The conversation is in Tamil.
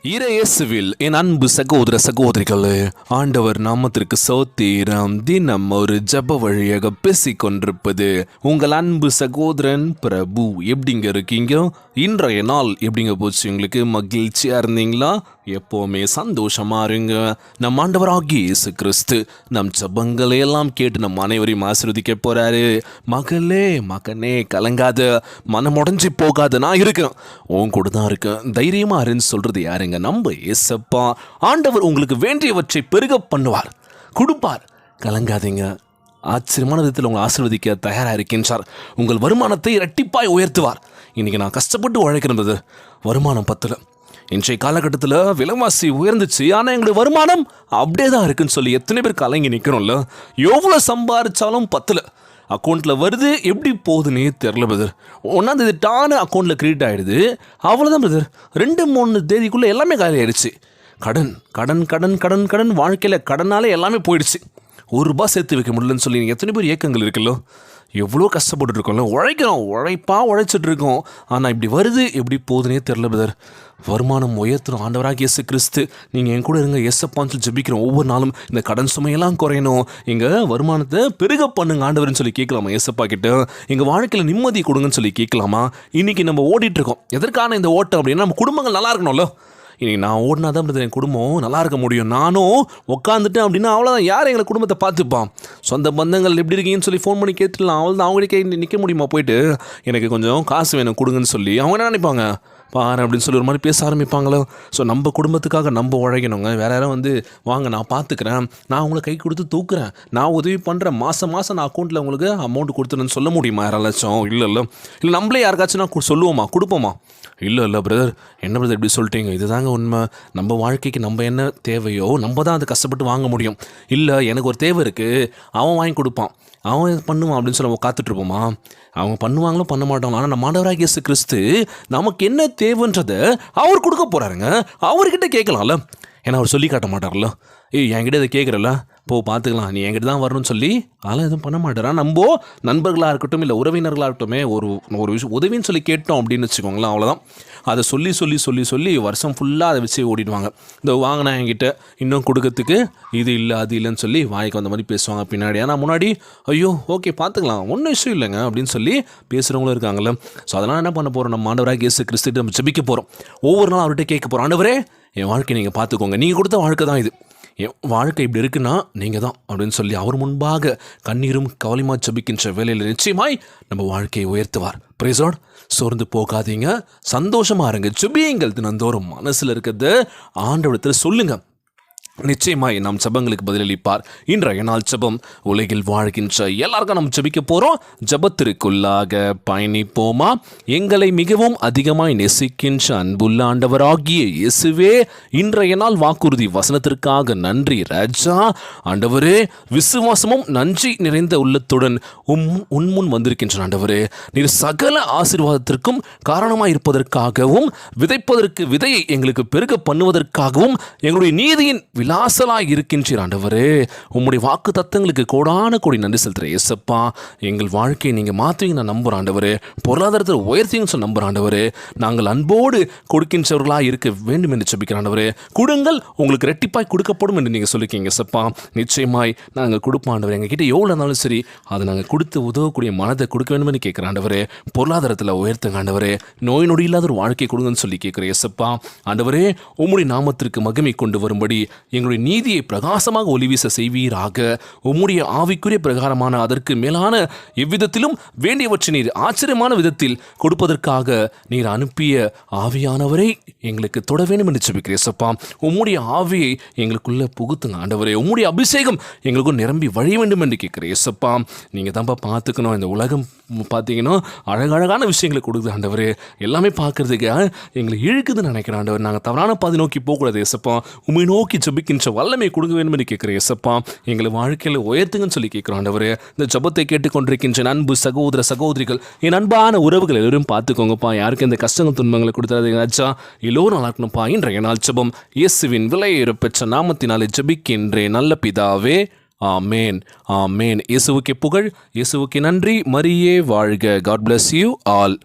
இயேசுவில் என் அன்பு சகோதர சகோதரிகளே, ஆண்டவர் நாமத்திற்கு ஸ்தோத்திரம். தினம் ஒரு ஜப வழியாக பேசிக் கொண்டிருப்பது உங்கள் அன்பு சகோதரன் பிரபு. எப்படிங்க இருக்கீங்க? இன்றைய நாள் எப்படிங்க போச்சு? உங்களுக்கு மகிழ்ச்சியா இருந்தீங்களா? எப்போவுமே சந்தோஷமா இருங்க. நம் ஆண்டவராகிய இயேசு கிறிஸ்து நம் ஜபங்களை எல்லாம் கேட்டு நம் அனைவரையும் ஆசீர்வதிக்க போறாரு. மகளே மகனே கலங்காத, மனம் உடைஞ்சி போகாத, நான் இருக்கேன், உன் கூட தான் இருக்கேன், தைரியமா இருன்னு சொல்றது யாருங்க? நம்ப ஏசப்பா. ஆண்டவர் உங்களுக்கு வேண்டியவற்றை பெருக பண்ணுவார், கொடுப்பார். கலங்காதீங்க. ஆச்சரியமான விதத்தில் உங்களை ஆசீர்வதிக்க தயாராக இருக்கின்றார். உங்கள் வருமானத்தை இரட்டிப்பாய் உயர்த்துவார். இன்றைக்கி நான் கஷ்டப்பட்டு உழைக்கிறது, வருமானம் பத்தல. இன்றைய காலகட்டத்தில் விலைவாசி உயர்ந்துச்சு, ஆனால் எங்களுடைய வருமானம் அப்படியே தான் இருக்குன்னு சொல்லி எத்தனை பேர் கலங்கி நிற்கிறோம்ல. எவ்வளோ சம்பாதிச்சாலும் பத்தல. அக்கௌண்ட்டில் வருது, எப்படி போகுதுன்னே தெரில பிரதர். 1ஆம் தேதி டானு அக்கௌண்ட்டில் கிரெடிட் ஆகிடுது, அவ்வளோதான் பிரதர். 2-3 தேதிக்குள்ளே எல்லாமே காலி ஆயிடுச்சு. கடன் கடன் கடன் கடன் கடன், வாழ்க்கையில் கடனாலே எல்லாமே போயிடுச்சு. ₹1 சேர்த்து வைக்க முடியலன்னு சொல்லி எத்தனை பேர் இயக்கங்கள் இருக்குல்ல. எவ்வளோ கஷ்டப்பட்டு இருக்கோம்ல, உழைச்சிட்டு இருக்கோம். ஆனால் இப்படி வருது, எப்படி போகுதுன்னே தெரில பிரதர். வருமானம் உயர்த்தணும். ஆண்டவராக இயேசு கிறிஸ்து, நீங்கள் என் கூட இருங்க, ஏசப்பான்னு சொல்லி ஜெபிக்கிறோம். ஒவ்வொரு நாளும் இந்த கடன் சுமையெல்லாம் குறையணும், எங்கள் வருமானத்தை பெருக பண்ணுங்க ஆண்டவர்னு சொல்லி கேட்கலாமா ஏசப்பா கிட்ட? எங்கள் வாழ்க்கையில் நிம்மதி கொடுங்கன்னு சொல்லி கேட்கலாமா? இன்றைக்கி நம்ம ஓடிட்டுருக்கோம். எதற்கான இந்த ஓட்டம் அப்படின்னா, நம்ம குடும்பங்கள் நல்லா இருக்கணும்ல. இன்றைக்கி நான் ஓடினா தான் என் குடும்பம் நல்லா இருக்க முடியும். நானும் உட்காந்துட்டேன் அப்படின்னா அவ்வளோதான். யார் எங்களை குடும்பத்தை பார்த்துப்பான்? சொந்த பந்தங்கள் எப்படி இருக்கீங்கன்னு சொல்லி ஃபோன் பண்ணி கேட்டுடலாம். அவ்வளோதான். அவங்களுக்கே நிற்க முடியுமா? போயிட்டு எனக்கு கொஞ்சம் காசு வேணும் கொடுங்கன்னு சொல்லி அவங்க என்ன நினைப்பாங்க? பாரு அப்படின்னு சொல்லி ஒரு மாதிரி பேச ஆரம்பிப்பாங்களோ. ஸோ நம்ம குடும்பத்துக்காக நம்ம உழைக்கணுங்க. வேறு யாரும் வாங்க நான் பார்த்துக்கிறேன், நான் உங்களை கை கொடுத்து தூக்குறேன், நான் உதவி பண்ணுறேன், மாதம் நான் அக்கௌண்ட்டில் உங்களுக்கு அமௌண்ட் கொடுத்துருன்னு சொல்ல முடியுமா யாராச்சும்? இல்லை நம்மளே யாருக்காச்சும் நான் சொல்லுவோமா, கொடுப்போமா? இல்லை பிரதர், என்ன பிரதர் இப்படி சொல்லிட்டீங்க? இதுதாங்க உண்மை. நம்ம வாழ்க்கைக்கு நம்ம என்ன தேவையோ நம்ம தான் அதை கஷ்டப்பட்டு வாங்க முடியும். இல்லை எனக்கு ஒரு தேவை இருக்குது, அவன் வாங்கி கொடுப்பான், அவன் பண்ணுவான் அப்படின்னு சொல்லி நம்ம காத்துட்ருப்போமா? அவங்க பண்ணுவாங்களும் பண்ண மாட்டாங்களோ. ஆனால் நம்ம ஆண்டவராகிய இயேசு கிறிஸ்து நமக்கு என்ன தேவைன்றதை அவர் கொடுக்க போகிறாருங்க. அவர்கிட்ட கேட்கலாம்ல, ஏன்னா அவர் சொல்லி காட்ட மாட்டார்ல. என்கிட்ட இதை கேட்குறல்ல, பார்த்துக்கலாம், நீ என்கிட்ட தான் வரணும்னு சொல்லி அதெல்லாம் எதுவும் பண்ண மாட்டாரா? நம்ம நண்பர்களாக இருக்கட்டும், இல்லை உறவினர்களாக இருக்கட்டும், ஒரு விஷயம் உதவின்னு சொல்லி கேட்டோம் அப்படின்னு வச்சுக்கோங்களேன், அவ்வளோதான். அதை சொல்லி வருஷம் ஃபுல்லாக அதை வச்சு ஓடிடுவாங்க. இந்த வாங்கினா என்கிட்ட இன்னும் கொடுக்கறதுக்கு இது இல்லை அது இல்லைன்னு சொல்லி வாய்க்கு வந்த மாதிரி பேசுவாங்க பின்னாடி. ஆனால் முன்னாடி ஐயோ ஓகே பார்த்துக்கலாம், ஒன்றும் இஷ்யூ இல்லைங்க அப்படின்னு சொல்லி பேசுகிறவங்களும் இருக்காங்கல்ல. ஸோ அதெல்லாம் என்ன பண்ண போகிறோம்? நம்ம ஆண்டவராகிய இயேசு கிறிஸ்துவிட்ட நம்ம ஜெபிக்க போகிறோம். ஒவ்வொரு நாளும் அவர்கிட்ட கேட்க போகிறோம், ஆண்டவரே என் வாழ்க்கை நீங்கள் பார்த்துக்கோங்க, நீங்கள் கொடுத்த வாழ்க்கை தான் இது, என் வாழ்க்கை இப்படி இருக்குன்னா நீங்கள் தான் அப்படின்னு சொல்லி அவர் முன்பாக கண்ணீரும் கவலையுமா ஜெபிக்கின்ற வேலையில் நிச்சயமாய் நம்ம வாழ்க்கையை உயர்த்துவார். Praise the Lord. சோர்ந்து போகாதீங்க, சந்தோஷமாக இருங்க, ஜெபியுங்கள். தினந்தோறும் மனசில் இருக்கிறது ஆண்டவரிடத்தில் சொல்லுங்கள். நிச்சயமாய் நாம் ஜெபங்களுக்கு பதிலளிப்பார். இன்றைய நாள் ஜெபம் உலகில் வாழ்கின்ற எல்லாருக்கும் நம்ம ஜெபிக்க போகிறோம். ஜெபத்திற்குள்ளாக பயணிப்போமா? எங்களை மிகவும் அதிகமாய் நேசிக்கின்ற அன்புள்ள ஆண்டவராகிய இயேசுவே, இன்றைய நாள் வாக்குறுதி வசனத்திற்காக நன்றி ராஜா. ஆண்டவரே, விசுவாசமும் நன்றி நிறைந்த உள்ளத்துடன் உன்முன் வந்திருக்கின்ற ஆண்டவரே, நீர் சகல ஆசீர்வாதத்திற்கும் காரணமாய் இருப்பதற்காகவும், விதைப்பதற்கு விதையை எங்களுக்கு பெருக பண்ணுவதற்காகவும், எங்களுடைய நீதியின் விலாசலாய் இருக்கின்ற ஆண்டவரே, உம்முடைய வாக்கு தத்தங்களுக்கு கோடான கோடி நன்றி செலுத்துகிறேன் ஏசப்பா. எங்கள் வாழ்க்கையை நீங்கள் மாற்றுவீங்க நான் நம்புகிறேன் ஆண்டவரே. பொருளாதாரத்தில் உயர்த்திங்கன்னு சொல்லி நம்புகிறேன் ஆண்டவரே. நாங்கள் அன்போடு கொடுக்கின்றவர்களாக இருக்க வேண்டும் என்று ஜெபிக்கிறேன் ஆண்டவரே. கொடுங்கள், உங்களுக்கு ரெட்டிப்பாய் கொடுக்கப்படும் என்று நீங்கள் சொல்லியிருக்கீங்க ஏசப்பா. நிச்சயமாய் நாங்கள் கொடுப்போம் ஆண்டவரே. எங்ககிட்ட எவ்வளோ இருந்தாலும் சரி, அதை நாங்கள் கொடுத்து உதவக்கூடிய மனதை கொடுக்க வேண்டும் என்று கேட்குறேன் ஆண்டவரே. பொருளாதாரத்தில் உயர்த்துங்க ஆண்டவரே. நோய் நொடி இல்லாத ஒரு வாழ்க்கை கொடுங்கன்னு சொல்லி கேட்குறேன் ஏசப்பா. ஆண்டவரே, உம்முடைய நாமத்திற்கு மகிமை கொண்டு வரும்படி எங்களுடைய நீதியை பிரகாசமாக ஒளிவீச செய்வீராக. உம்முடைய ஆவிக்குரிய பிரகாரமான அதற்கு மேலான எவ்விதத்திலும் வேண்டியவற்றை நீர் ஆச்சரியமான விதத்தில் கொடுப்பதற்காக நீர் அனுப்பிய ஆவியானவரை எங்களுக்கு தொட வேண்டும் என்று ஜெபிக்கிறேசப்பா. உம்முடைய ஆவியை எங்களுக்குள்ள புகுத்துங்க ஆண்டவரே. உம்முடைய அபிஷேகம் எங்களுக்கும் நிரம்பி வழிய வேண்டும் என்று கேட்கிறேசப்பா. நீங்கள் தான்ப்பா பார்த்துக்கணும். இந்த உலகம் பார்த்தீங்கன்னா அழகழகான விஷயங்களை கொடுக்குது ஆண்டவரே. எல்லாமே பார்க்கறதுக்கு எங்களை இழுக்குதுன்னு நினைக்கிறேன் ஆண்டவர். நாங்கள் தவறான பாதை நோக்கி போகக்கூடாது ஏசப்பா. உண்மை நோக்கி ஜெபிக்கின்ற வல்லமை கொடுக்க வேண்டும் என்று கேட்குறேன் ஏசப்பா. எங்களை வாழ்க்கையில் உயர்த்துங்கன்னு சொல்லி கேட்குறோம் ஆண்டவரே. இந்த ஜெபத்தை கேட்டுக்கொண்டிருக்கின்ற அன்பு சகோதர சகோதரிகள், என் அன்பான உறவுகள் எல்லோரும் பார்த்துக்கோங்கப்பா. யாருக்கு இந்த கஷ்டங்கள் துன்பங்களை கொடுத்தாதீங்க ராஜா. எல்லோரும் நல்லா இருக்கணும்ப்பா. இன்றைய நாள் ஜெபம் இயேசுவின் விலையேற பெற்ற நாமத்தினாலே ஜெபிக்கின்றேன் நல்ல பிதாவே, ஆமேன் ஆமேன். இயேசுவுக்கே புகழ், இயேசுவுக்கே நன்றி. மரியே வாழ்க. God bless you all.